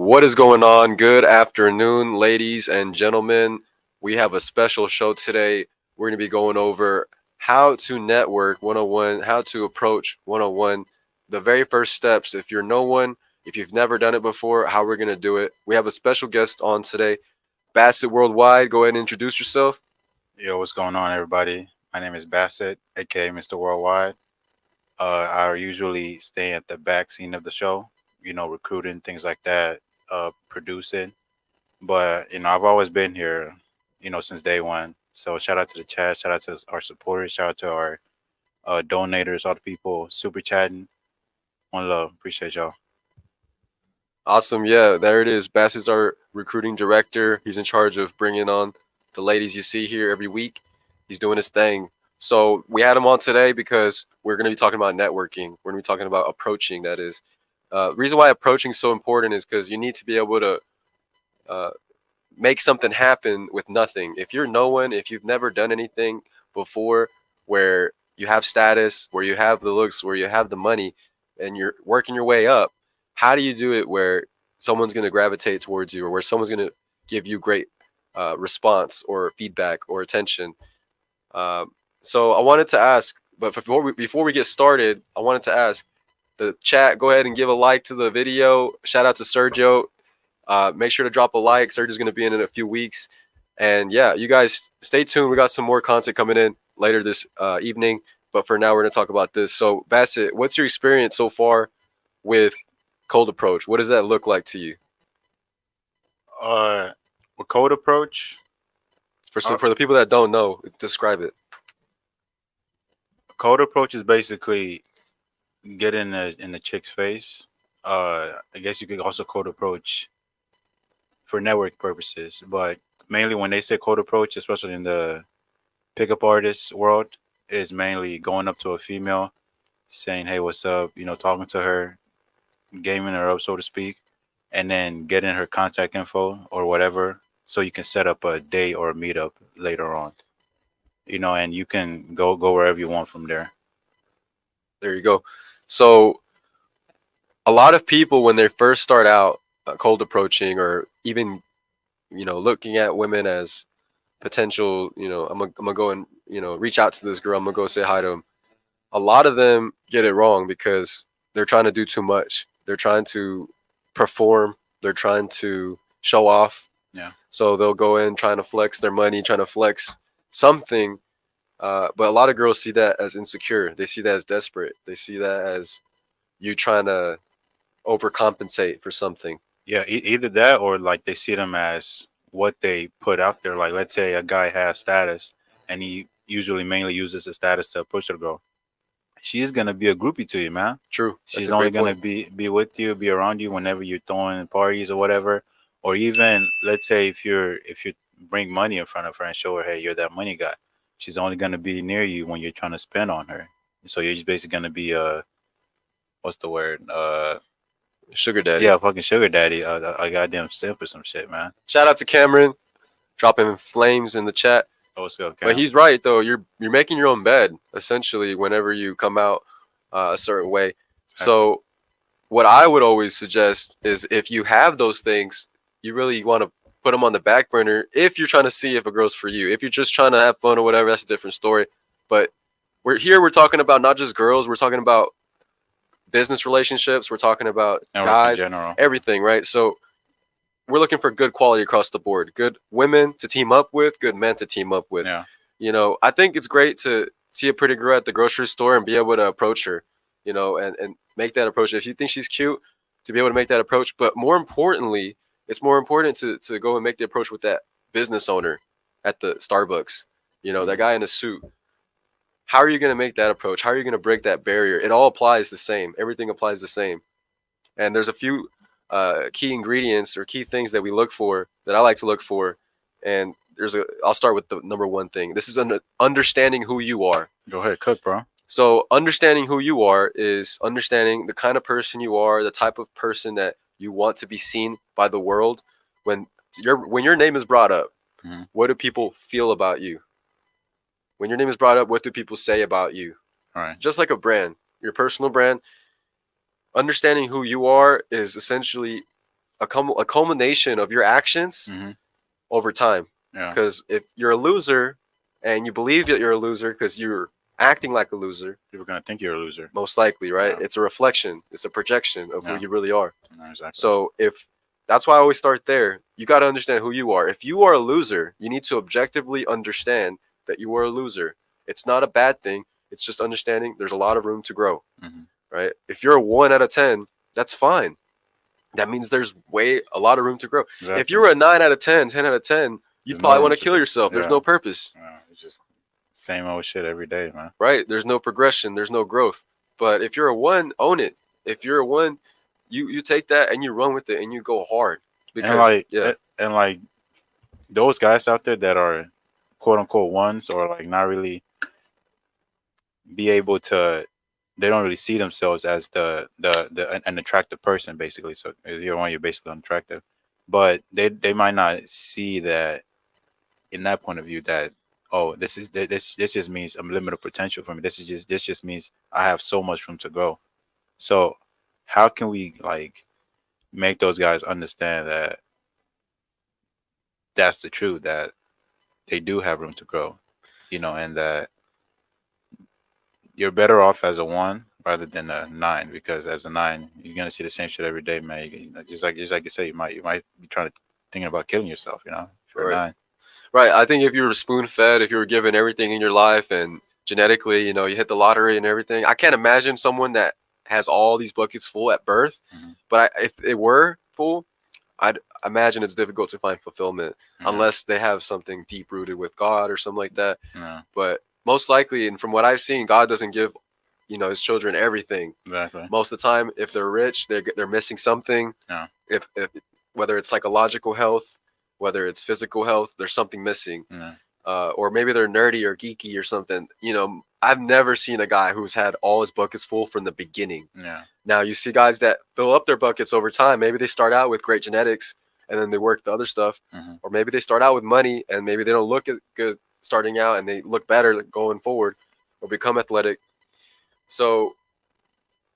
What is going on? Good afternoon, ladies and gentlemen. We have a special show today. We're going to be going over how to network 101, how to approach 101, the very first steps. If you're no one, if you've never done it before, how we're going to do it. We have a special guest on today, Bassett Worldwide. Go ahead and introduce yourself. Yo, what's going on, everybody? My name is Bassett, aka Mr. Worldwide. I usually stay at the back scene of the show, recruiting things like that, producing. But I've always been here, since day one. So shout out to the chat, shout out to our supporters, shout out to our donators, all the people super chatting. One love, appreciate y'all. Awesome. Yeah, there it is. Bassett's our recruiting director. He's in charge of bringing on the ladies you see here every week. He's doing his thing. So we had him on today because we're going to be talking about networking. We're going to be talking about approaching, that is. Reason why approaching is so important is because you need to be able to uh, make something happen with nothing. If you're no one, if you've never done anything before where you have status, where you have the looks, where you have the money, and you're working your way up, how do you do it where someone's going to gravitate towards you or where someone's going to give you great response or feedback or attention? So I wanted to ask, but before we get started, I wanted to ask the chat, go ahead and give a like to the video. Shout out to Sergio. Make sure to drop a like. Sergio's going to be in a few weeks. And yeah, you guys stay tuned. We got some more content coming in later this evening. But for now, we're going to talk about this. So, Bassett, what's your experience so far with cold approach? What does that look like to you? Uh, with code approach, For the people that don't know, describe it. code approach is basically get in the chick's face. I guess you could also code approach for network purposes, but mainly when they say code approach, especially in the pickup artist world, is mainly going up to a female, saying, "Hey, what's up?" Talking to her, gaming her up, so to speak, and then getting her contact info or whatever, so you can set up a date or a meetup later on. And you can go wherever you want from there. There you go. So, a lot of people, when they first start out cold approaching or even, looking at women as potential, I'm gonna go and reach out to this girl. I'm gonna go say hi to him. A lot of them get it wrong because they're trying to do too much. They're trying to perform. They're trying to show off. Yeah. So they'll go in trying to flex their money, trying to flex something. But a lot of girls see that as insecure. They see that as desperate. They see that as you trying to overcompensate for something. Yeah, either that or like they see them as what they put out there. Like, let's say a guy has status and he usually mainly uses the status to push a girl. She's gonna be a groupie to you, man. True. That's She's a only great gonna point. be with you, be around you whenever you're throwing parties or whatever. Or even let's say if you bring money in front of her and show her, hey, you're that money guy. She's only gonna be near you when you're trying to spend on her. So you're just basically gonna be what's the word? Sugar daddy. Yeah, fucking sugar daddy. A goddamn simp or some shit, man. Shout out to Cameron, dropping flames in the chat. Oh, what's up, But Cam? he's right though. You're making your own bed essentially whenever you come out a certain way. Exactly. So what I would always suggest is if you have those things, you really want to put them on the back burner. If you're trying to see if a girl's for you, if you're just trying to have fun or whatever, that's a different story. But we're talking about not just girls. We're talking about business relationships. We're talking about Network in guys, general. everything, right? So we're looking for good quality across the board. Good women to team up with, good men to team up with. Yeah. I think it's great to see a pretty girl at the grocery store and be able to approach her, and make that approach. If you think she's cute, to be able to make that approach. But more importantly, it's more important to go and make the approach with that business owner at the Starbucks, that guy in a suit. How are you going to make that approach? How are you going to break that barrier? It all applies the same. Everything applies the same. And there's a few key ingredients or key things that we look for that I like to look for. And I'll start with the number one thing. This is understanding who you are. Go ahead, cook, bro. So understanding who you are is understanding the kind of person you are, the type of person that you want to be seen by the world. When your name is brought up, Mhm. what do people feel about you? When your name is brought up, what do people say about you? All right. Just like a brand, your personal brand, understanding who you are is essentially a culmination of your actions Mm-hmm. over time. Yeah. Because if you're a loser and you believe that you're a loser because you're acting like a loser, People are gonna think you're a loser. most likely, right? Yeah. It's a reflection. It's a projection of who Yeah. you really are. No, exactly. So if that's why I always start there. You got to understand who you are. If you are a loser, you need to objectively understand that you are a loser. It's not a bad thing. It's just understanding there's a lot of room to grow, Mhm. right? If you're a 1 out of 10, that's fine. That means there's a lot of room to grow. Exactly. If you're a 9 out of 10, 10 out of 10, you'd There's probably no want room to to kill grow. yourself. There's Yeah. no purpose, It's just same old shit every day, man. right? There's no progression. There's no growth. But if you're a 1, own it. If you're a 1, you take that and you run with it and you go hard. Because And like, yeah, and like those guys out there that are quote unquote ones, or like not really be able to, they don't really see themselves as an attractive person, basically. So if you're one, you're basically unattractive, but they might not see that in that point of view that, oh, this just means unlimited potential for me. This just means I have so much room to grow. So how can we like make those guys understand that that's the truth, that they do have room to grow, and that you're better off as a 1 rather than a 9, because as a 9 you're gonna see the same shit every day, man. Just like you say, you might be trying to thinking about killing yourself, if you're a right. 9. Right. I think if you were spoon fed, if you were given everything in your life and genetically, you hit the lottery and everything, I can't imagine someone that has all these buckets full at birth. Mhm. But if it were full, I'd imagine it's difficult to find fulfillment unless they have something deep rooted with God or something like that. Yeah, But most likely, and from what I've seen, God doesn't give, his children everything. exactly. Most of the time, if they're rich, they're missing something. Yeah. If whether it's psychological health, whether it's physical health, there's something missing. Yeah. Or maybe they're nerdy or geeky or something. I've never seen a guy who's had all his buckets full from the beginning. Yeah. Now you see guys that fill up their buckets over time. Maybe they start out with great genetics and then they work the other stuff. Mhm. Or maybe they start out with money and maybe they don't look as good starting out and they look better going forward or become athletic. So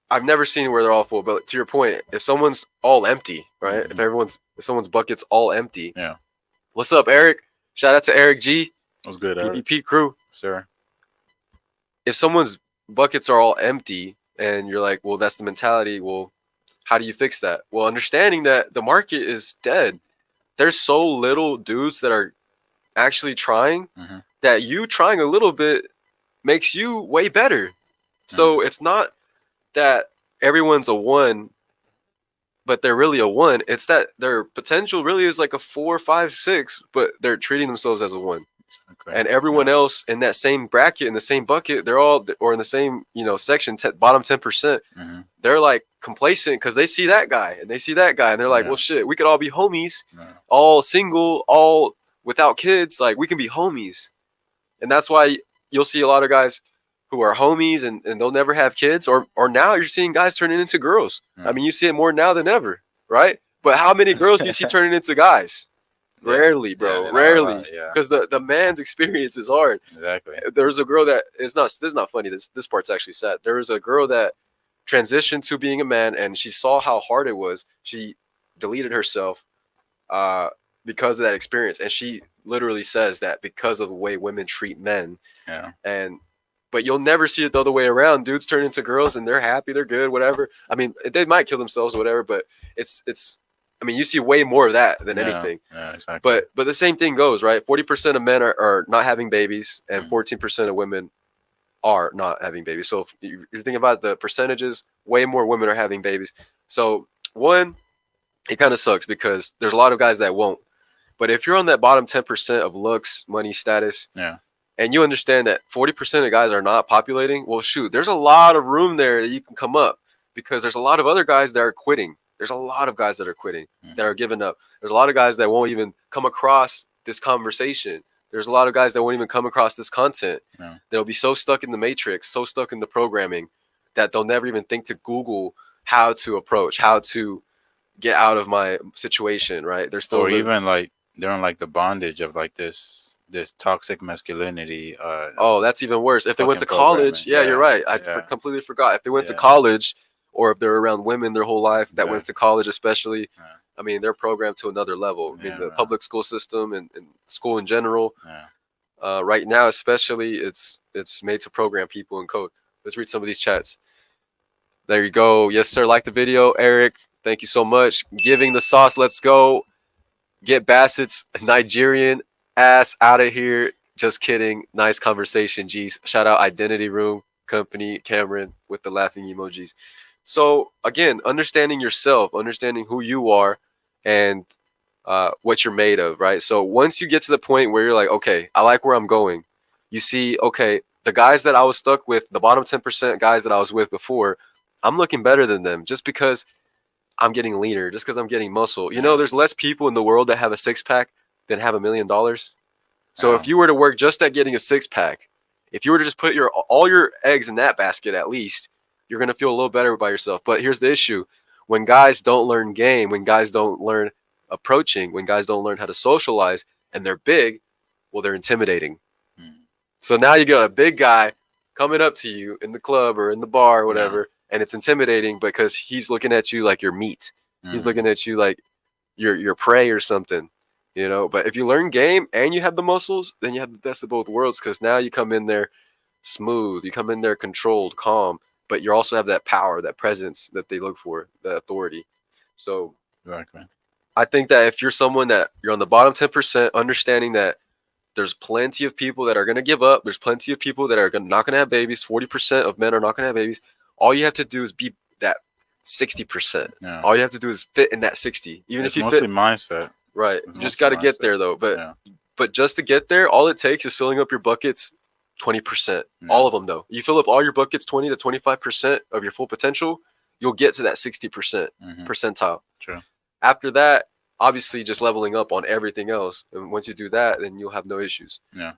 I've never seen where they're all full. But to your point, if someone's all empty, right? Mhm. If someone's bucket's all empty. Yeah. What's up, Eric? Shout out to Eric G. What's good, Eric? PPP crew. Sir. If someone's buckets are all empty and you're like, well, that's the mentality. Well, how do you fix that? Well, understanding that the market is dead. There's so little dudes that are actually trying Mhm. that you trying a little bit makes you way better. So it's not that everyone's a 1, but they're really a 1. It's that their potential really is like a 4, 5, 6, but they're treating themselves as a 1. Okay. And everyone else in that same bracket, in the same bucket, they're all, or in the same, section, bottom 10%, Mhm. they're like complacent because they see that guy and they see that guy and they're like, Yeah. well, shit, we could all be homies, Yeah. all single, all without kids. Like, we can be homies. And that's why you'll see a lot of guys who are homies and they'll never have kids, or now you're seeing guys turning into girls. Yeah. I mean, you see it more now than ever, right? But how many girls do you see turning into guys? Yeah. Rarely, bro. Yeah, Rarely. yeah. Because the man's experience is hard. Exactly. There's a girl that this is not funny. This part's actually sad. There was a girl that transitioned to being a man and she saw how hard it was. She deleted herself because of that experience. And she literally says that because of the way women treat men. Yeah. But you'll never see it the other way around. Dudes turn into girls and they're happy, they're good, whatever. I mean, they might kill themselves or whatever, but it's I mean, you see way more of that than anything. Yeah, exactly. But the same thing goes, right? 40% of men are not having babies and 14% of women are not having babies. So if you're thinking about the percentages, way more women are having babies. So one, it kind of sucks because there's a lot of guys that won't. But if you're on that bottom 10% of looks, money, status, Yeah. and you understand that 40% of guys are not populating, well, shoot, there's a lot of room there that you can come up because there's a lot of other guys that are quitting. There's a lot of guys that are quitting, that are giving up. There's a lot of guys that won't even come across this conversation. There's a lot of guys that won't even come across this content. Yeah. They'll be so stuck in the matrix, so stuck in the programming that they'll never even think to Google how to approach, how to get out of my situation, right? They're still even like they're in like the bondage of like this toxic masculinity. Oh, that's even worse. If they went to fucking college, programming. yeah, you're right. I Yeah. completely forgot. If they went to Yeah. college, or if they're around women their whole life that Yeah. went to college, especially, Yeah. I mean, they're programmed to another level. I mean, Yeah, the man. public school system and school in general, Yeah. right now especially, it's made to program people in code. Let's read some of these chats. There you go. Yes, sir. Like the video, Eric. Thank you so much. Giving the sauce. Let's go. Get Bassett's Nigerian ass out of here. Just kidding. Nice conversation, G's. Shout out Identity Room Company, Cameron, with the laughing emojis. So, again, understanding yourself, understanding who you are, and what you're made of, right? So, once you get to the point where you're like, okay, I like where I'm going, you see, okay, the guys that I was stuck with, the bottom 10% guys that I was with before, I'm looking better than them just because I'm getting leaner, just because I'm getting muscle. You know, Yeah. there's less people in the world that have a six pack than have $1 million. So Yeah. if you were to work just at getting a six pack, if you were to just put all your eggs in that basket at least, you're gonna feel a little better by yourself. But here's the issue: when guys don't learn game, when guys don't learn approaching, when guys don't learn how to socialize, and they're big, well, they're intimidating. Mm. So now you got a big guy coming up to you in the club or in the bar or whatever, and it's intimidating because he's looking at you like you're meat. He's Mhm. looking at you like you're prey or something, you know. But if you learn game and you have the muscles, then you have the best of both worlds because now you come in there smooth, you come in there controlled, calm, but you also have that power, that presence that they look for, the authority. So Exactly. I think that if you're someone that you're on the bottom 10%, understanding that there's plenty of people that are going to give up. There's plenty of people that are not going to have babies. 40% of men are not going to have babies. All you have to do is be that 60%. Yeah. All you have to do is fit in that 60. Even It's if you mostly fit, mindset. right, It's you just mostly got to get mindset. there though. Yeah. But just to get there, all it takes is filling up your buckets 20%. Yeah. All of them though. You fill up all your buckets 20 to 25% of your full potential, you'll get to that 60% Mhm. percentile. True. After that, obviously just leveling up on everything else. And once you do that, then you'll have no issues. Yeah.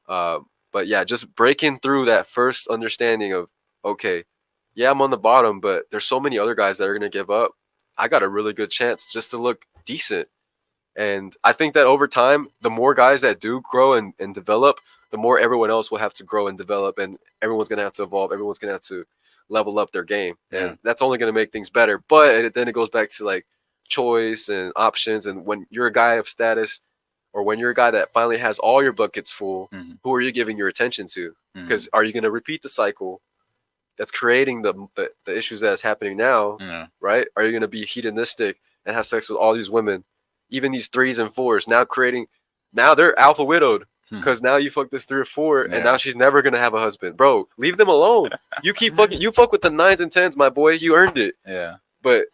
But yeah, just breaking through that first understanding of, okay, yeah, I'm on the bottom, but there's so many other guys that are going to give up. I got a really good chance just to look decent. And I think that over time, the more guys that do grow and develop, the more everyone else will have to grow and develop, and everyone's going to have to evolve. Everyone's going to have to level up their game. Yeah. And that's only going to make things better. But then it goes back to like choice and options. And when you're a guy of status, or when you're a guy that finally has all your buckets full, Mhm. who are you giving your attention to? Mhm. Because are you going to repeat the cycle that's creating the issues that's happening now, Yeah. right? Are you going to be hedonistic and have sex with all these women, even these threes and fours, now they're alpha widowed Hmm. because now you fuck this 3 or 4, and Yeah. now she's never going to have a husband. Bro, leave them alone. You keep fucking, you fuck with the 9s and 10s, my boy. You earned it. Yeah. But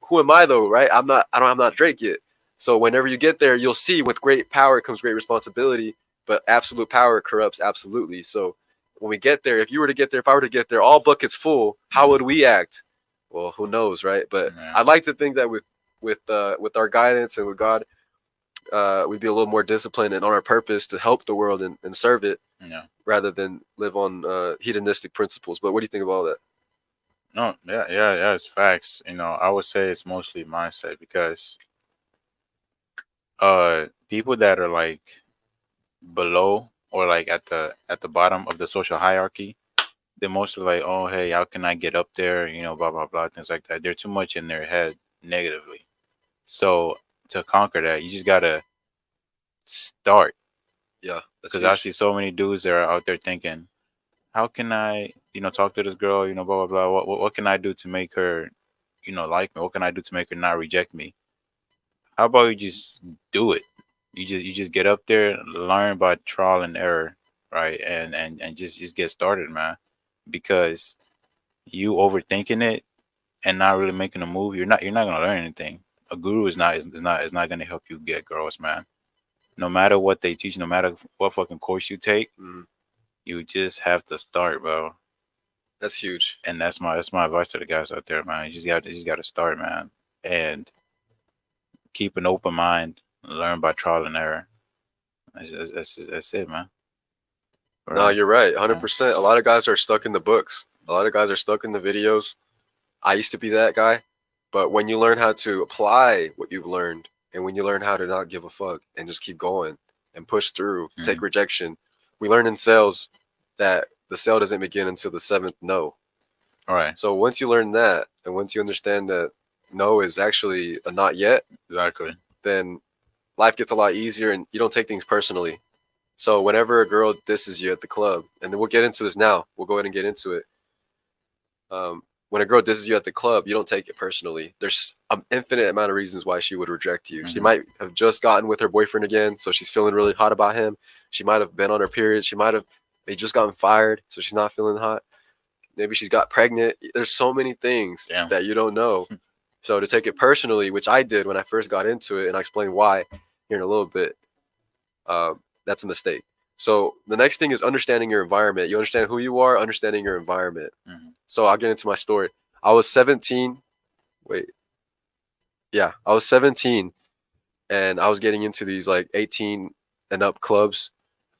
who am I though, right? I'm not Drake yet. So whenever you get there, you'll see with great power comes great responsibility, but absolute power corrupts absolutely. So when we get there, if I were to get there, all buckets full, how would we act? Well, who knows, right? But Yeah. I'd like to think that with our guidance and with God, we'd be a little more disciplined and on our purpose to help the world and serve it Yeah. rather than live on hedonistic principles. But what do you think about all that? No. Yeah. It's facts. I would say it's mostly mindset because people that are like below or like at the bottom of the social hierarchy, they're mostly like, oh hey, how can I get up there? Blah blah blah, things like that. They're too much in their head negatively. So to conquer that, you just gotta start. Yeah, that's Because I huge. see so many dudes that are out there thinking, how can I, talk to this girl, blah blah blah. What can I do to make her, like me? What can I do to make her not reject me? How about you just do it? You just get up there, learn by trial and error, right? And just get started, man. Because you overthinking it and not really making a move, you're not gonna learn anything. A guru is not gonna help you get girls, man. No matter what they teach, no matter what fucking course you take, Mhm. you just have to start, bro. That's huge. And that's my advice to the guys out there, man. You just got to start, man, and keep an open mind. Learn by trial and error. That's it, man. No, you're right, Yeah. 100%. A lot of guys are stuck in the books. A lot of guys are stuck in the videos. I used to be that guy, but when you learn how to apply what you've learned, and when you learn how to not give a fuck and just keep going and push through, take rejection. We learn in sales that the sale doesn't begin until the seventh no. All right. So once you learn that, and once you understand that no is actually a not yet, Exactly. then life gets a lot easier and you don't take things personally. So whenever a girl disses you at the club, and then we'll get into this now, we'll go ahead and get into it. When a girl disses you at the club, you don't take it personally. There's an infinite amount of reasons why she would reject you. She Mhm. might have just gotten with her boyfriend again, so she's feeling really hot about him. She might have been on her period. She might have they just gotten fired, so she's not feeling hot. Maybe she's got pregnant. There's so many things Yeah. that you don't know. So to take it personally, which I did when I first got into it, and I explain why here in a little bit, that's a mistake. So the next thing is understanding your environment. You understand who you are, understanding your environment. Mhm. So I'll get into my story. I was 17. Wait, yeah, I was 17, and I was getting into these like 18 and up clubs.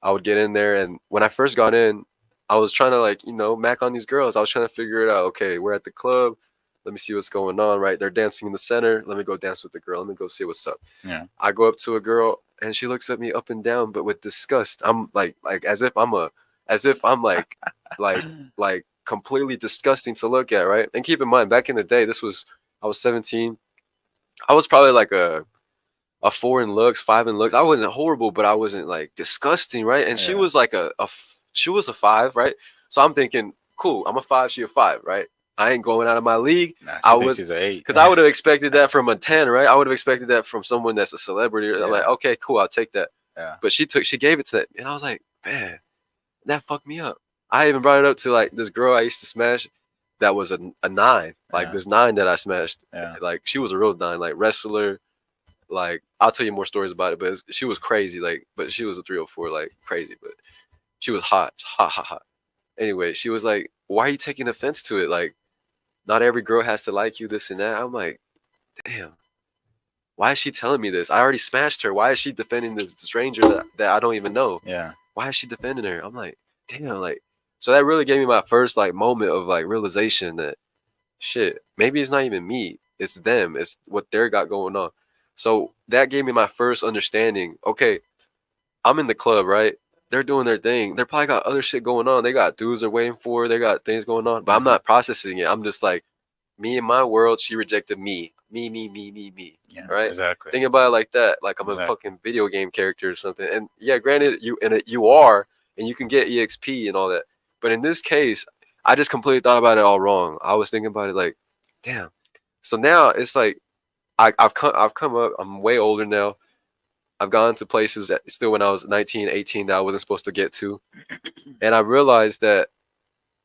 I would get in there, and when I first got in, I was trying to mac on these girls. I was trying to figure it out. Okay, we're at the club. Let me see what's going on. Right, they're dancing in the center. Let me go dance with the girl. Let me go see what's up. Yeah. I go up to a girl, and she looks at me up and down, but with disgust. I'm like as if I'm like like completely disgusting to look at. Right, and keep in mind, back in the day, I was 17. I was probably like a 4 in looks, 5 in looks. I wasn't horrible, but I wasn't like disgusting, right? And she Yeah. was like she was a 5, right? So I'm thinking, cool, I'm a 5, she a 5, right? I ain't going out of my league. Nah, I she thinks was she's an 8. because I would have expected that from a 10, right? I would have expected that from someone that's a celebrity. I'm like, Yeah. okay, cool, I'll take that. Yeah. But she gave it to that, and I was like, man, that fucked me up. I even brought it up to like this girl I used to smash that was a 9, like Yeah. this 9 that I smashed. Yeah. Like she was a real 9, like wrestler. Like I'll tell you more stories about it, but she was crazy. Like, but she was a 304, like crazy. But she was hot, hot, hot, hot. Anyway, she was like, "Why are you taking offense to it? Like, not every girl has to like you, this and that." I'm like, "Damn, why is she telling me this? I already smashed her. Why is she defending this stranger that I don't even know? Yeah. Why is she defending her?" I'm like, "Damn, like." So that really gave me my first like moment of like realization that shit, maybe it's not even me. It's them. It's what they got going on. So that gave me my first understanding. Okay, I'm in the club, right? They're doing their thing. They're probably got other shit going on. They got dudes they're waiting for. They got things going on. But I'm not processing it. I'm just like, me in my world, she rejected me. Me, me, me, me, me. Yeah. Right? Exactly. Think about it like that. Like I'm a Exactly. fucking video game character or something. And yeah, granted, you are, and you can get EXP and all that. But in this case, I just completely thought about it all wrong. I was thinking about it like, damn. So now it's like I've come up. I'm way older now. I've gone to places that still when I was 19, 18 that I wasn't supposed to get to. And I realized that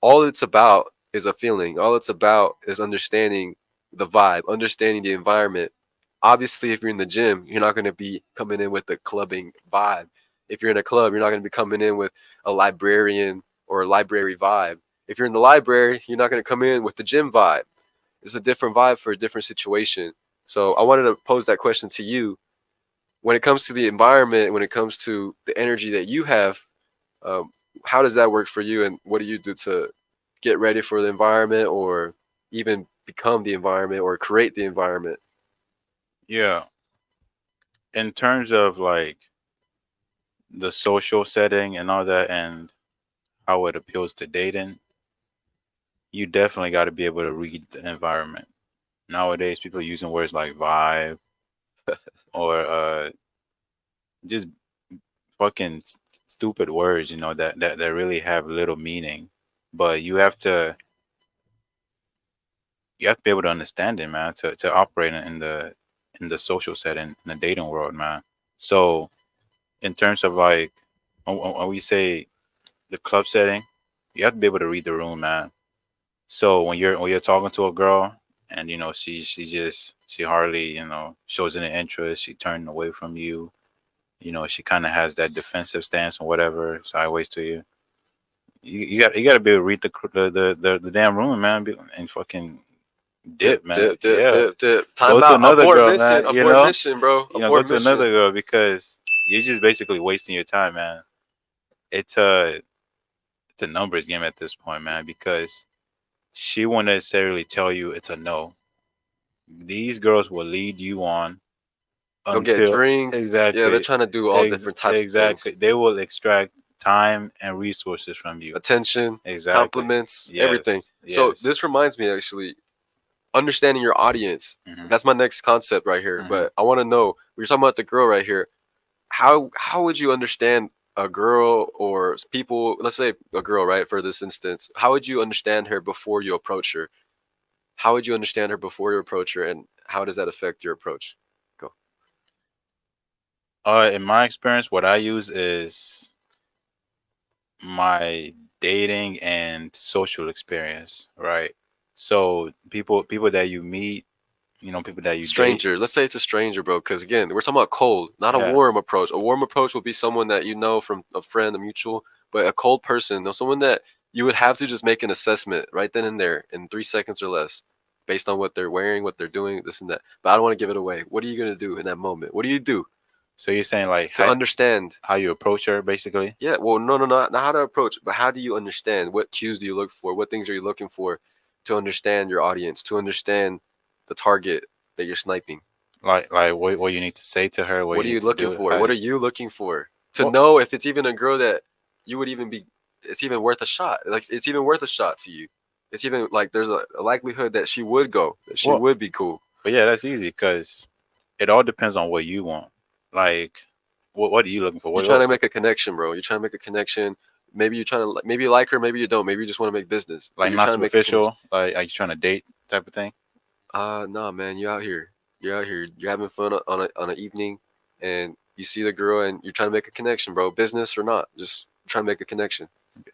all it's about is a feeling. All it's about is understanding the vibe, understanding the environment. Obviously, if you're in the gym, you're not going to be coming in with the clubbing vibe. If you're in a club, you're not going to be coming in with a librarian or a library vibe. If you're in the library, you're not going to come in with the gym vibe. It's a different vibe for a different situation. So I wanted to pose that question to you. When it comes to the environment, when it comes to the energy that you have, um, how does that work for you, and what do you do to get ready for the environment, or even become the environment, or create the environment? Yeah. In terms of like the social setting and all that and how it appeals to dating, you definitely got to be able to read the environment. Nowadays, people are using words like vibe or just fucking stupid words, that really have little meaning. But you have to be able to understand it, man, to operate in the social setting, in the dating world, man. So in terms of like when we say the club setting, you have to be able to read the room, man. So when you're talking to a girl and she hardly shows any interest, she turned away from you. She kind of has that defensive stance or whatever sideways to you. You got to be able to read the damn room, man, and fucking dip, Dip, man. dip, dip, Yeah, dip, dip. go Time to out. another Abort girl, mission. man. Abort mission, bro. Go Abort to another mission. girl because you're just basically wasting your time, man. It's a numbers game at this point, man, because she won't necessarily tell you it's a no. These girls will lead you on They'll get until drinks. Yeah, they're exactly, trying to do all different types of things. exactly. They will extract time and resources from you. Attention, Exactly. compliments, everything. Yes. So Yes. this reminds me actually. understanding your audience. That's my next concept right here. But I want to know, we're talking about the girl right here. How would you understand a girl or people? Let's say a girl, right? For this instance, how would you understand her before you approach her? How would you understand her before you approach her, and how does that affect your approach? Go. In my experience, what I use is my dating and social experience, right? So people that you meet, people that you date. Stranger. Let's say it's a stranger, bro. Because again, we're talking about cold, not a Yeah. warm approach. A warm approach would be someone that you know from a friend, a mutual. But a cold person, no, someone that you would have to just make an assessment right then and there in 3 seconds or less, based on what they're wearing, what they're doing, this and that. But I don't want to give it away. What are you gonna do in that moment? What do you do So you're saying like to understand? how you approach her, basically? Yeah. Well, no, not how to approach, but how do you understand? What cues do you look for? What things are you looking for to understand your audience? To understand the target that you're sniping. Like what you need to say to her? What are you you need to looking do, for? how- What are you looking for? To Well- know if it's even a girl that you would even be, it's even worth a shot. Like it's even worth a shot to you. It's even like there's a likelihood that she would go, that she Well- would be cool. But yeah, that's easy because it all depends on what you want. Like, what are you looking for? You're trying to make a connection, bro. You're trying to make a connection. Maybe you're trying to, maybe you like her, maybe you don't. Maybe you just want to make business. But like you're not trying to make a superficial. Like, are you trying to date type of thing? nah, man, you're out here. You're out here. You're having fun on an evening, and you see the girl, and you're trying to make a connection, bro. Business or not, just trying to make a connection.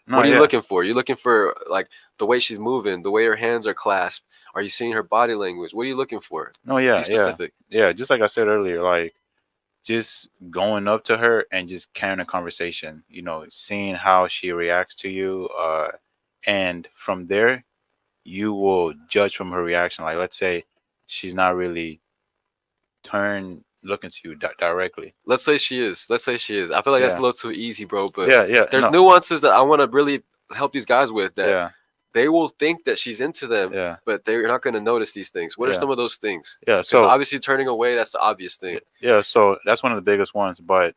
No, What are you yeah. looking for? You're looking for like the way she's moving, the way her hands are clasped. Are you seeing her body language? What are you looking for? No, yeah, Be specific. yeah. Just like I said earlier, like just going up to her and just carrying a conversation. Seeing how she reacts to you, and from there, you will judge from her reaction. Like, let's say she's not really looking to you directly. Let's say she is. Let's say she is. I feel like that's Yeah. a little too easy, bro. But Yeah, there's no, nuances that I want to really help these guys with. That yeah, they will think that she's into them, yeah, but they're not going to notice these things. What are Yeah. some of those things? yeah. So So obviously turning away, that's the obvious thing. yeah, so that's one of the biggest ones. But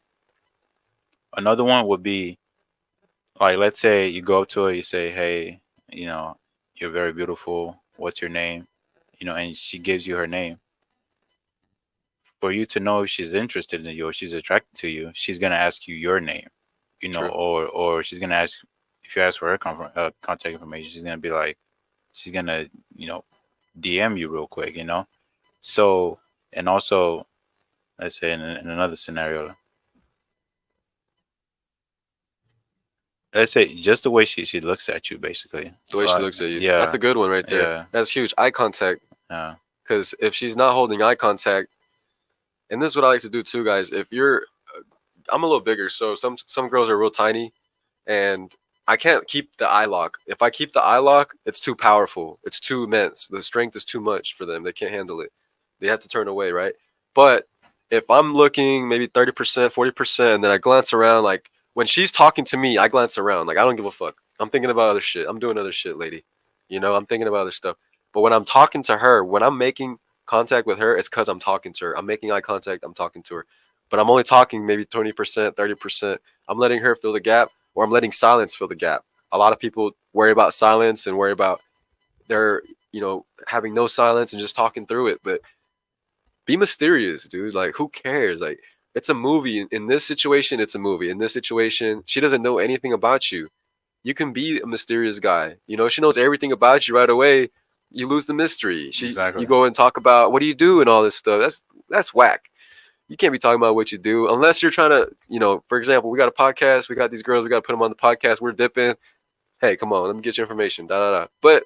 another one would be like, let's say you go up to her, you say, "Hey, you're very beautiful. What's your name?" And she gives you her name. For you to know if she's interested in you or she's attracted to you, she's gonna ask you your name, True. or she's gonna ask if you ask for her contact information. She's gonna be like, she's gonna DM you real quick, So, and also, let's say in another scenario, let's say just the way she looks at you, basically. The way she looks at you. Yeah, That's a good one right there. Yeah. That's huge. Eye contact. yeah, Because if she's not holding eye contact, and this is what I like to do too, guys. If you're, I'm a little bigger, so some girls are real tiny, and I can't keep the eye lock. If I keep the eye lock, it's too powerful. It's too immense. The strength is too much for them. They can't handle it. They have to turn away, right? But if I'm looking maybe 30%, 40%, and then I glance around, like when she's talking to me, I glance around. Like I don't give a fuck. I'm thinking about other shit. I'm doing other shit, lady. I'm thinking about other stuff. But when I'm talking to her, when I'm making contact with her, it's because I'm talking to her. I'm making eye contact. I'm talking to her. But I'm only talking maybe 20%, 30%. I'm letting her fill the gap, or I'm letting silence fill the gap. A lot of people worry about silence and worry about their, having no silence and just talking through it. But be mysterious, dude. Like, who cares? Like, it's a movie. In this situation, it's a movie. In this situation, she doesn't know anything about you. You can be a mysterious guy. She knows everything about you right away. You lose the mystery. Exactly. You go and talk about what do you do and all this stuff. That's whack. You can't be talking about what you do unless you're trying to, for example, we got a podcast. We got these girls. We got to put them on the podcast. We're dipping. Hey, come on. Let me get you information. Da, da, da. But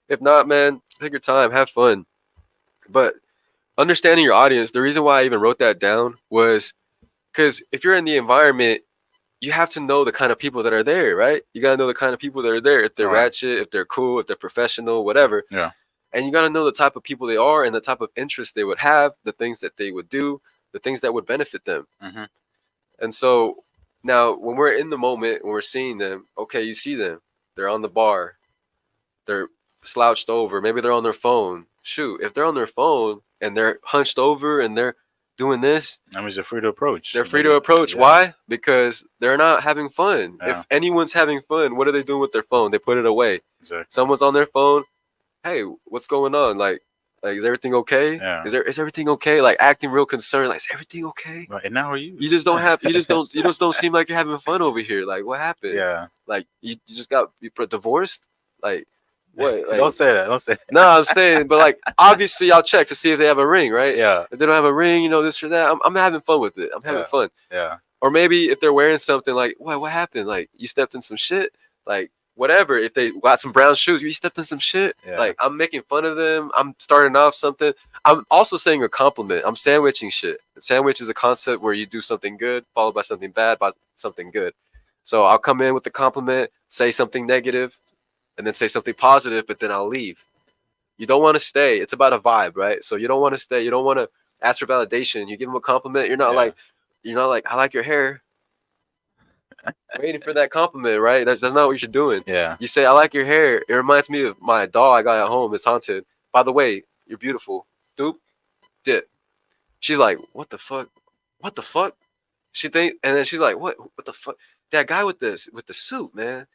if not, man, take your time. Have fun. But understanding your audience, the reason why I even wrote that down was because if you're in the environment, you have to know the kind of people that are there, right? You got to know the kind of people that are there. If they're Right. ratchet, if they're cool, if they're professional, whatever. Yeah. And you got to know the type of people they are and the type of interests they would have, the things that they would do, the things that would benefit them. Mm-hmm. And so now when we're in the moment, when we're seeing them, okay, you see them. They're on the bar. They're slouched over. Maybe they're on their phone. Shoot, if they're on their phone and they're hunched over and they're doing this, That means they're free to approach. they're free to approach. Yeah. Why? Because they're not having fun. Yeah. If anyone's having fun, what are they doing with their phone? They put it away. Exactly. Someone's on their phone, hey, what's going on? Like, is everything okay? Yeah. Is everything okay? Like acting real concerned. Like, is everything okay? Right. And now are you? You just don't have. You just don't seem like you're having fun over here. Like, what happened? Yeah. Like, you just got divorced. Like, what? Like, Don't say that. Don't say that. no, I'm saying, but like, obviously, I'll check to see if they have a ring, right? Yeah. If they don't have a ring, this or that. I'm having fun with it. I'm having Yeah. fun. Yeah. Or maybe if they're wearing something like, what happened? Like, you stepped in some shit. Like, whatever. If they got some brown shoes, you stepped in some shit. Yeah. Like, I'm making fun of them. I'm starting off something. I'm also saying a compliment. I'm sandwiching shit. Sandwich is a concept where you do something good followed by something bad by something good. So I'll come in with the compliment, say something negative, and then say something positive, but then I'll leave. You don't want to stay. It's about a vibe, right? So you don't want to stay. You don't want to ask for validation. You give them a compliment. You're not like, I like your hair. Waiting for that compliment, right? That's not what you're doing. Yeah. You say, I like your hair. It reminds me of my doll I got at home. It's haunted. By the way, you're beautiful. Doop, dip. She's like, what the fuck? What the fuck? And then she's like, what the fuck? That guy with the suit, man.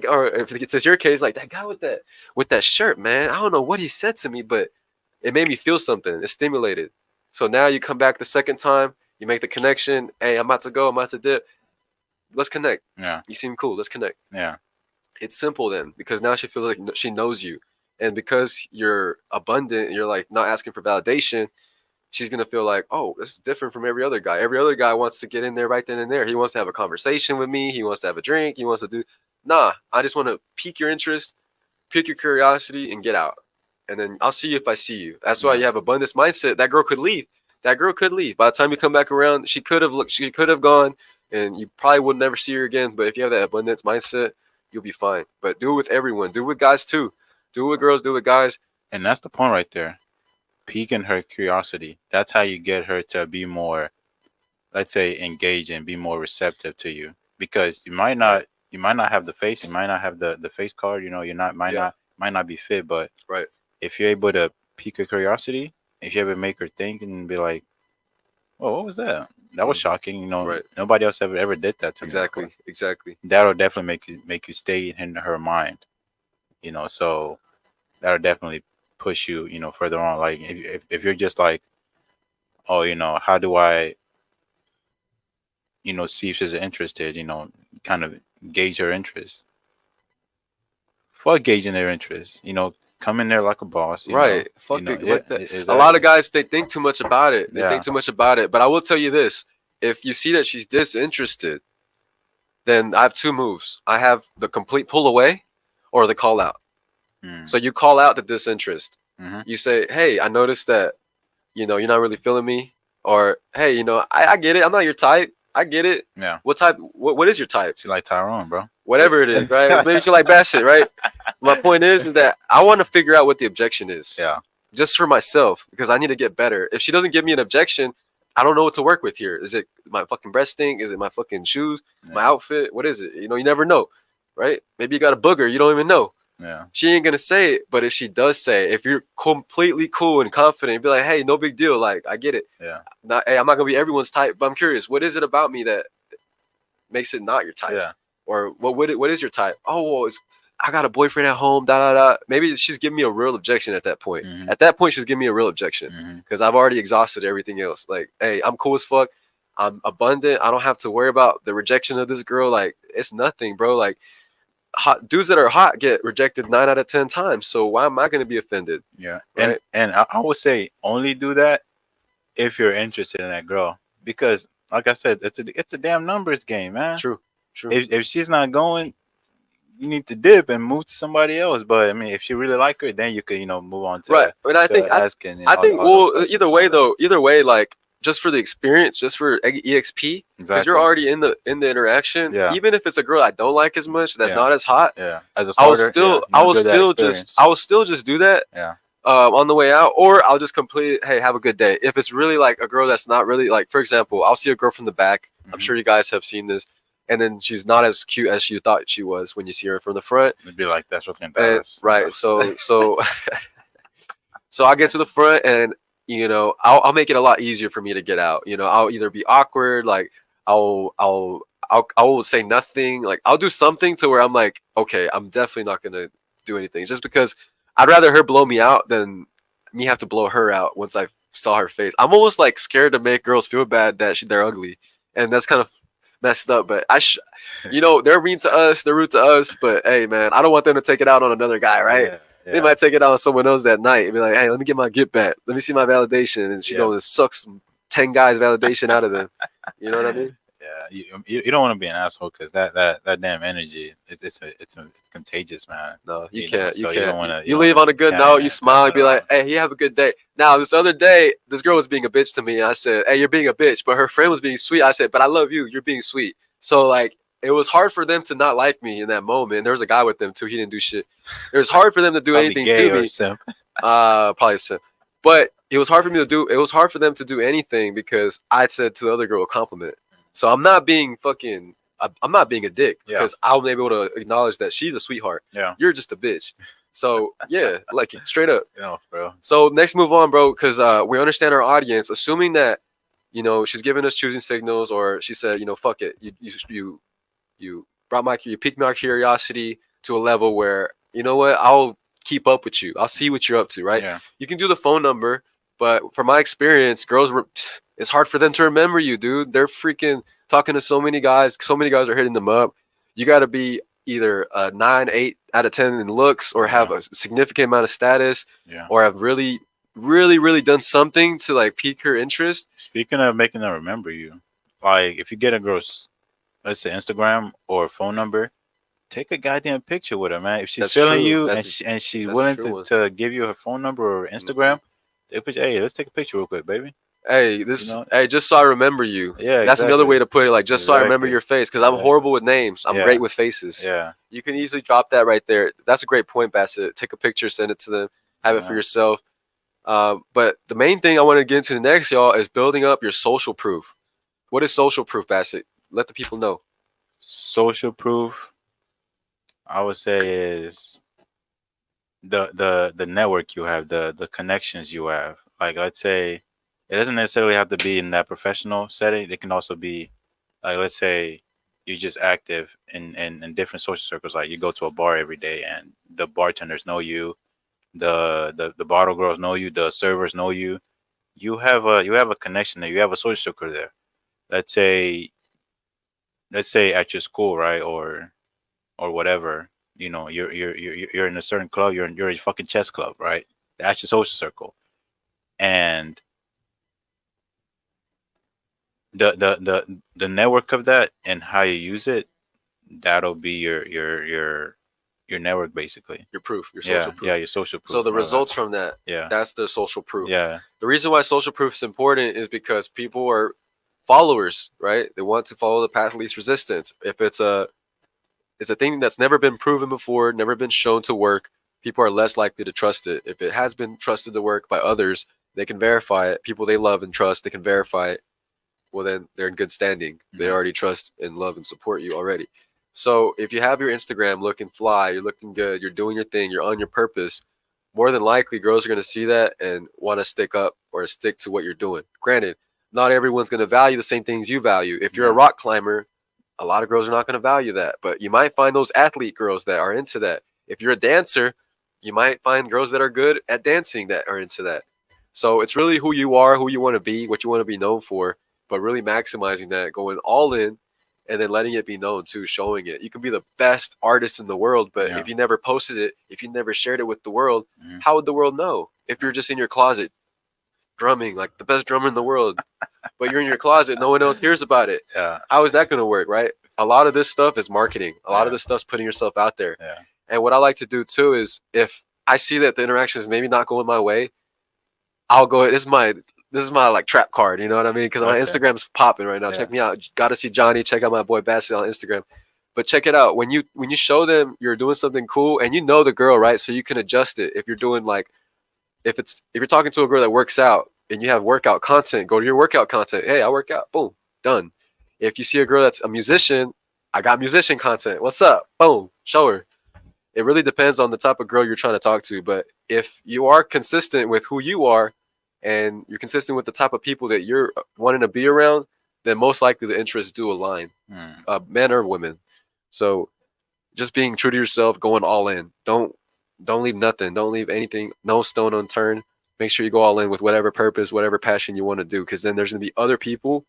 Or if it's your case, like that guy with that shirt, man. I don't know what he said to me, but it made me feel something. It stimulated. So now you come back the second time, you make the connection. Hey, I'm about to go. I'm about to dip. Let's connect. Yeah. You seem cool. Let's connect. Yeah. It's simple then, because now she feels like she knows you, and because you're abundant, you're like not asking for validation. She's gonna feel like, oh, this is different from every other guy. Every other guy wants to get in there right then and there. He wants to have a conversation with me. He wants to have a drink. He wants to do. Nah, I just want to pique your interest, pique your curiosity, and get out. And then I'll see you if I see you. That's why you have abundance mindset. That girl could leave. That girl could leave. By the time you come back around, she could have looked. She could have gone, and you probably would never see her again. But if you have that abundance mindset, you'll be fine. But do it with everyone. Do it with guys too. Do it with girls. Do it with guys. And that's the point right there. Piquing her curiosity. That's how you get her to be more, let's say, engaged and be more receptive to you. Because you might not have the face, you might not have the face card. Might not be fit. But right. If you're able to pique her curiosity, if you ever make her think and be like, "Oh, what was that? That was shocking." Right. Nobody else ever did that to me. Exactly. That'll definitely make you stay in her mind. So that'll definitely push you, further on. Like if you're just like, oh, how do I, see if she's interested, kind of gauge her interest. Fuck gauging their interest, come in there like a boss. Right. Fuck it. Exactly. A lot of guys, they think too much about it. They think too much about it. But I will tell you this. If you see that she's disinterested, then I have two moves. I have the complete pull away or the call out. So you call out the disinterest. You say, hey, I noticed that, you're not really feeling me. Or, hey, I get it. I'm not your type. I get it. Yeah. What type? What is your type? She like Tyrone, bro. Whatever it is, right? Maybe she like Bassett, right? My point is that I want to figure out what the objection is. Yeah. Just for myself, because I need to get better. If she doesn't give me an objection, I don't know what to work with here. Is it my fucking breast stink? Is it my fucking shoes? Yeah. My outfit? What is it? You never know, right? Maybe you got a booger. You don't even know. Yeah. She ain't gonna say it, but if she does say it, if you're completely cool and confident, be like, hey, no big deal. Like, I get it. Yeah. Hey, I'm not gonna be everyone's type, but I'm curious. What is it about me that makes it not your type? Yeah. Or what is your type? Oh, well, I got a boyfriend at home. Da da da. Maybe she's giving me a real objection at that point. At that point, she's giving me a real objection because I've already exhausted everything else. Like, hey, I'm cool as fuck. I'm abundant. I don't have to worry about the rejection of this girl. Like, it's nothing, bro. Like, hot dudes that are hot get rejected 9 out of 10 times. So why am I going to be offended? Yeah. Right? And I would say only do that if you're interested in that girl, because like I said, it's a damn numbers game, man. True. If she's not going, you need to dip and move to somebody else. But I mean, if you really like her, then you could, move on to right. And I think either way, like, just for the experience, just for EXP, because you're already in the interaction. Yeah. Even if it's a girl I don't like as much, that's not as hot. Yeah. As a starter, I will still just do that. Yeah. On the way out, or I'll just hey, have a good day. If it's really like a girl that's not really like, for example, I'll see a girl from the back. I'm sure you guys have seen this. And then she's not as cute as you thought she was when you see her from the front. It'd be like, that's what's embarrassed. Right. So I get to the front and, I'll make it a lot easier for me to get out. I'll either be awkward, like I will say nothing. Like, I'll do something to where I'm like, okay, I'm definitely not going to do anything, just because I'd rather her blow me out than me have to blow her out once I saw her face. I'm almost like scared to make girls feel bad that they're ugly, and that's kind of messed up. But they're mean to us, they're rude to us. But hey, man, I don't want them to take it out on another guy, right? Yeah, They yeah. might take it out on someone else that night and be like, "Hey, let me get my get back. Let me see my validation," and she Yeah. goes and sucks 10 guys' validation out of them. You know what I mean? Yeah, you don't want to be an asshole because that damn energy it's contagious, man. No, you You can't. know, You so you can't. don't wanna- You you leave don't- on a good can't note. You pass smile. it You be like, off. "Hey, you have a good day." Now, this other day, this girl was being a bitch to me, and I said, "Hey, you're being a bitch," but her friend was being sweet. I said, "But I love you. You're being sweet." So like, it was hard for them to not like me in that moment. There was a guy with them too. He didn't do shit. It was hard for them to do Probably anything gay to or me. simp. Probably so. But it was hard for me to do. It was hard for them to do anything because I said to the other girl a compliment. So I'm not being fucking. I'm not being a dick Yeah. because I was able to acknowledge that she's a sweetheart. Yeah, You're just a bitch. So yeah, like straight up. bro. So next move on, bro, because we understand our audience. Assuming that she's giving us choosing signals, or she said, fuck it, you you piqued my curiosity to a level where what, I'll keep up with you. I'll see what you're up to, right? Yeah, You can do the phone number, but from my experience, it's hard for them to remember you, dude. They're freaking talking to so many guys. So many guys are hitting them up. You got to be either a 9, 8 out of 10 in looks, or have a significant amount of status, yeah. or have really, really, really done something to like pique her interest. Speaking of making them remember you, like if you get a girl's, let's say Instagram or phone number, take a goddamn picture with her, man. If she's That's feeling true. you That's and she's that's willing a true one. to give you her phone number or Instagram, take a picture. Hey, let's take a picture real quick, baby. Hey, just so I remember you. Yeah, That's another exactly. way to put it. Like, just so I remember Exactly. your face, because I'm Exactly. horrible with names. I'm Yeah. great with faces. Yeah, You can easily drop that right there. That's a great point, Bassett. Take a picture, send it to them, have it for Yeah. yourself. But the main thing I want to get into next, y'all, is building up your social proof. What is social proof, Bassett? Let the people know. social proof, I would say, is the network you have, the connections you have. Like, let's say it doesn't necessarily have to be in that professional setting. It can also be like, let's say you're just active in different social circles. Like you go to a bar every day and the bartenders know you, the bottle girls know you, the servers know you. You have a connection there. You have a social circle there. Let's say at your school, right, or whatever. You're in a certain club. You're in a fucking chess club, right? That's your social circle, and the network of that and how you use it, that'll be your network basically. Your proof, your Yeah, social proof. yeah, your social proof. So the my bad. results from that, Yeah, that's the social proof. yeah, The reason why social proof is important is because people are followers, right? They want to follow the path of least resistance. If it's a thing that's never been proven before, never been shown to work, people are less likely to trust it. If it has been trusted to work by others, they can verify it. People they love and trust, they can verify it. Well, then they're in good standing. They Mhm. already trust and love and support you already. So if you have your Instagram looking fly, you're looking good, you're doing your thing, you're on your purpose, more than likely girls are going to see that and want to stick up or stick to what you're doing. Granted, not everyone's going to value the same things you value. If you're a Yeah. rock climber, a lot of girls are not going to value that, but you might find those athlete girls that are into that. If you're a dancer, you might find girls that are good at dancing that are into that. So it's really who you are, who you want to be, what you want to be known for, but really maximizing that, going all in, and then letting it be known too, showing it. You can be the best artist in the world, but Yeah. if you never posted it, if you never shared it with the world, Mhm. how would the world know? If you're just in your closet drumming like the best drummer in the world, but you're in your closet, no one else hears about it. Yeah, How is that going to work, right? A lot of this stuff is marketing. A lot of Yeah. this stuff's putting yourself out there. yeah, And what I like to do too is if I see that the interaction is maybe not going my way, I'll go. This is my like trap card. You know what I mean? Because my Okay. Instagram's popping right now. Yeah. Check me out. Got to see Johnny. Check out my boy Bassett on Instagram. But check it out. When you show them you're doing something cool and you know the girl, right? So you can adjust it. If you're doing like if you're talking to a girl that works out and you have workout content, go to your workout content. Hey, I work out. Boom, done. If you see a girl that's a musician, I got musician content. What's up? Boom, show her. It really depends on the type of girl you're trying to talk to. But if you are consistent with who you are and you're consistent with the type of people that you're wanting to be around, then most likely the interests do align, Mm. men or women. So just being true to yourself, going all in. Don't don't leave nothing. Don't leave anything. No stone unturned. Make sure you go all in with whatever purpose, whatever passion you want to do, because then there's gonna be other people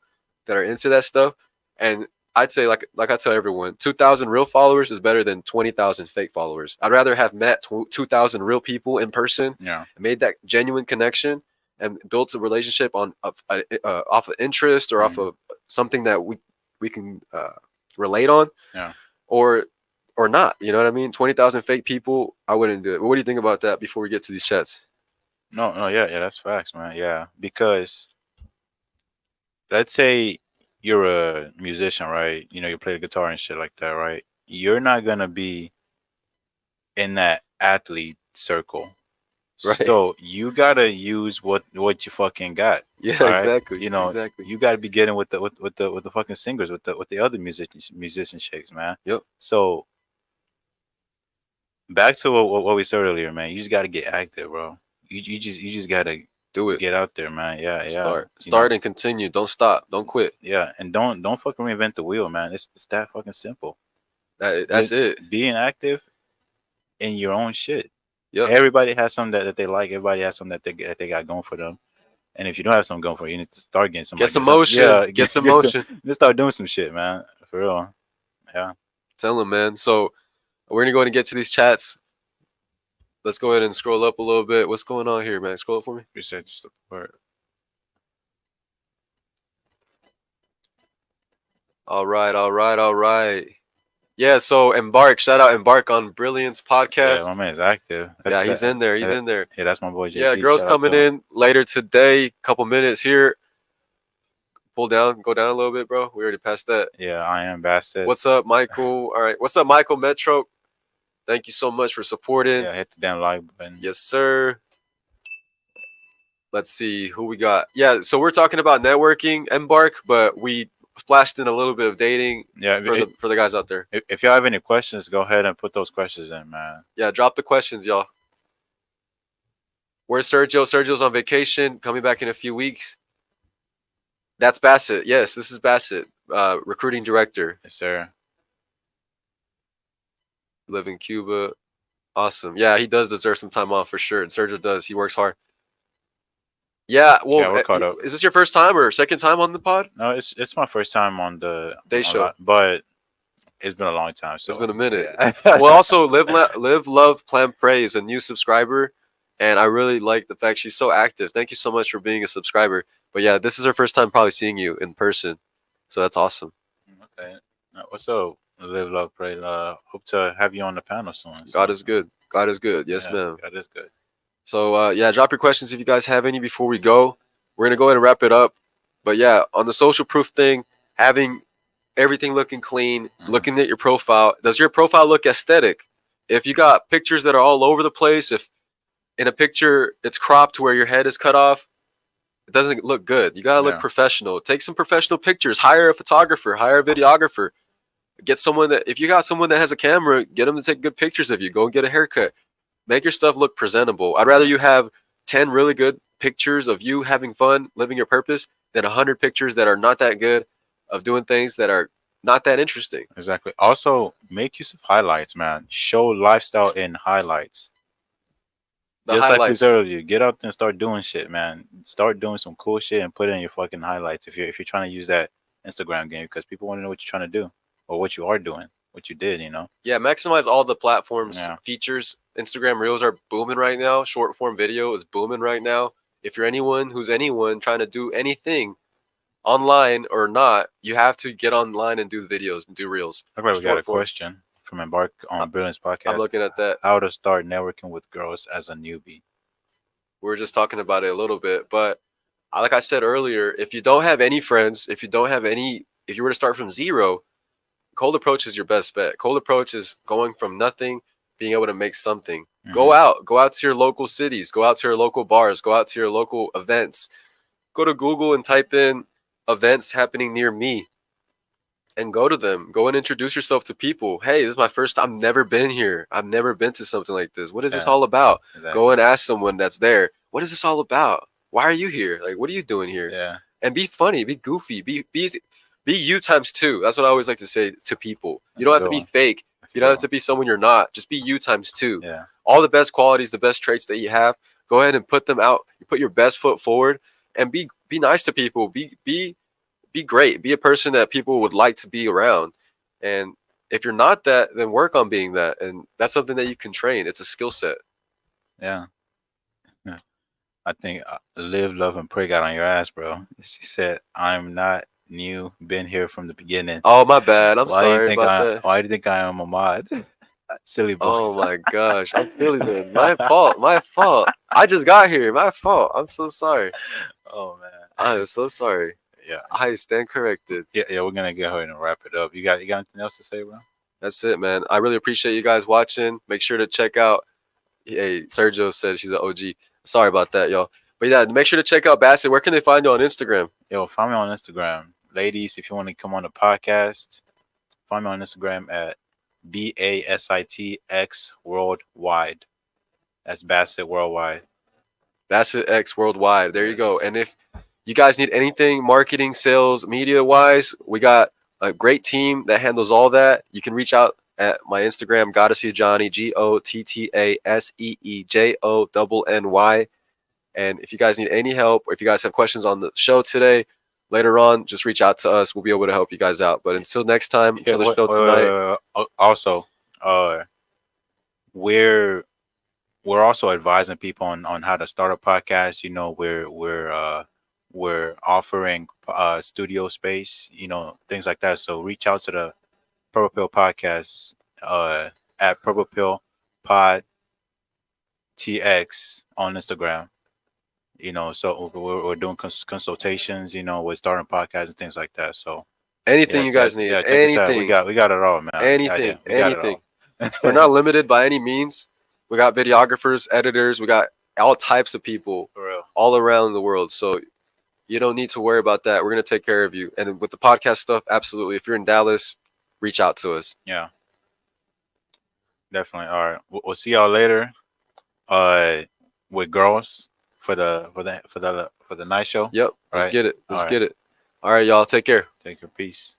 that are into that stuff. And I'd say, like I tell everyone, 2,000 real followers is better than 20,000 fake followers. I'd rather have met 2,000 real people in person, Yeah. made that genuine connection, and built a relationship off of interest or off Mhm. of something that we can relate on, Yeah. or not. You know what I mean? 20,000 fake people, I wouldn't do it. But what do you think about that before we get to these chats? No, no, yeah, yeah, that's facts, man. Yeah, because let's say you're a musician, right? You know, you play the guitar and shit like that, right? You're not gonna be in that athlete circle. Right. So you gotta use what you fucking got. Yeah, All right. exactly. You know, Exactly. you gotta be getting with the fucking singers, with the other musician chicks, man. Yep. So back to what we said earlier, man. You just gotta get active, bro. You just gotta Do it. get out there, man. Yeah, yeah. Start. You know, Start and continue. Don't stop. Don't quit. yeah, and don't fucking reinvent the wheel, man. It's that fucking simple. That's Just it. being active in your own shit. Yep. Everybody has something that they like. Everybody has something that they got going for them. And if you don't have something going for you, you need to start getting somebody. Get some motion. Yeah, Get some motion. Just start doing some shit, man. For real. Yeah. Tell them, man. So we're gonna go ahead and get to these chats. Let's go ahead and scroll up a little bit. What's going on here, man? Scroll up for me. Appreciate the support. All right, all right, all right. Yeah, so Embark, shout out Embark on Brilliance Yeah, podcast. my man's active. Yeah, he's in there. He's in there. Yeah, that's my boy JP. Yeah, girls Shout out coming to him. in later today. Couple minutes here. Pull down, go down a little bit, bro. We already passed that. Yeah, I am Bassett. What's up, Michael? All right. What's up, Michael Metro? Thank you so much for supporting. Yeah, hit the damn like button. Yes, sir. Let's see who we got. Yeah, so we're talking about networking, Embark, but we splashed in a little bit of dating Yeah, for the guys out there. if y'all have any questions, go ahead and put those questions in, man. Yeah, drop the questions, y'all. Where's Sergio? Sergio's on vacation, coming back in a few weeks. That's Bassett. Yes, this is Bassett, recruiting director. Yes, sir. Live in Cuba. Awesome. Yeah, he does deserve some time off for sure. And Sergio does. He works hard. Yeah, well, Yeah, we're caught up. Is this your first time or second time on the pod? No, it's my first time on the Day show. but it's been a long time. So It's been a minute. yeah. Well, also, Live, Love, Plan, Pray is a new subscriber, and I really like the fact she's so active. Thank you so much for being a subscriber. But yeah, this is her first time probably seeing you in person, so that's awesome. Okay. What's up? Live, love, pray. Hope to have you on the panel soon. God is good. God is good. Yes, Yeah, ma'am. God is good. So yeah, drop your questions if you guys have any before we go. We're gonna go ahead and wrap it up. But yeah, on the social proof thing, having everything looking clean, looking at your profile. Does your profile look aesthetic? If you got pictures that are all over the place, if in a picture it's cropped to where your head is cut off, it doesn't look good. You gotta look Yeah. professional. Take some professional pictures. Hire a photographer. Hire a videographer. Get someone that, if you got someone that has a camera, get them to take good pictures of you. Go and get a haircut. Make your stuff look presentable. I'd rather you have 10 really good pictures of you having fun, living your purpose, than 100 pictures that are not that good of doing things that are not that interesting. Exactly. Also, make use of highlights, man. Show lifestyle in highlights. The Just like we highlights. said earlier, get out there and start doing shit, man. Start doing some cool shit and put it in your fucking highlights if you're trying to use that Instagram game, because people want to know what you're trying to do or what you are doing, what you did, you know. Yeah, maximize all the platforms, Yeah. features. Instagram Reels are booming right now. Short form video is booming right now. If you're anyone trying to do anything online or not, you have to get online and do the videos and do Reels. I probably got a Short form. question from Embark on Brilliance Podcast. I'm looking at that. How to start networking with girls as a newbie. We were just talking about it a little bit, but like I said earlier, if you don't have any friends, if you were to start from zero, cold approach is your best bet. Cold approach is going from nothing, being able to make something. Go out to your local cities, go out to your local bars, go out to your local events. Go to Google and type in events happening near me and go to them. Go and introduce yourself to people. Hey, this is my first time. I've never been here. I've never been to something like this. What is this Yeah. all about? Exactly. Go and ask someone that's there. What is this all about? Why are you here? Like, what are you doing here? Yeah. And be funny, be goofy, be you times two. That's what I always like to say to people. You That's don't a have to good be one. fake. You don't have to be someone you're not. Just be you times 2. Yeah. All the best qualities, the best traits that you have, go ahead and put them out. You put your best foot forward and be nice to people. Be great. Be a person that people would like to be around. And if you're not that, then work on being that. And that's something that you can train. It's a skill set. Yeah. I think Live, Love, and Pray got on your ass, bro. She said, "I'm not new. Been here from the beginning." Oh, my bad. I'm Why do you sorry think about that. Why do you think I am a mod? Silly boy. Oh my gosh. I'm feeling it. My fault. My fault. I just got here. My fault. I'm so sorry. Oh man. I am so sorry. Yeah. I stand corrected. Yeah. We're gonna get her and wrap it up. You got anything else to say, bro? That's it, man. I really appreciate you guys watching. Make sure to check out. Hey, Sergio said she's an OG. Sorry about that, y'all. But yeah, make sure to check out Bassett. Where can they find you on Instagram? Yo, find me on Instagram, ladies. If you want to come on the podcast, find me on Instagram at BASITX Worldwide. That's Bassett Worldwide. Bassett X Worldwide. There you go. And if you guys need anything marketing, sales, media wise, we got a great team that handles all that. You can reach out at my Instagram, Gottassey Johnny, GOTTASEEJONNY. And if you guys need any help, or if you guys have questions on the show today, later on, just reach out to us. We'll be able to help you guys out. But until next time, until the show tonight. Also, we're also advising people on how to start a podcast. You know, we're offering studio space, you know, things like that. So reach out to the Purple Pill Podcast at Purple Pill Pod TX on Instagram. You know, so we're doing consultations. You know, with starting podcasts and things like that. So anything you guys need, check anything, us out. We got it all, man. Anything, we got anything. It all. We're not limited by any means. We got videographers, editors. We got all types of people For real. all around the world. So you don't need to worry about that. We're gonna take care of you. And with the podcast stuff, absolutely. If you're in Dallas, reach out to us. Yeah, definitely. All right, we'll see y'all later. With girls for the night show. Yep. Let's Right. get it. Let's All right. get it. All right, y'all. Take care. Take your peace.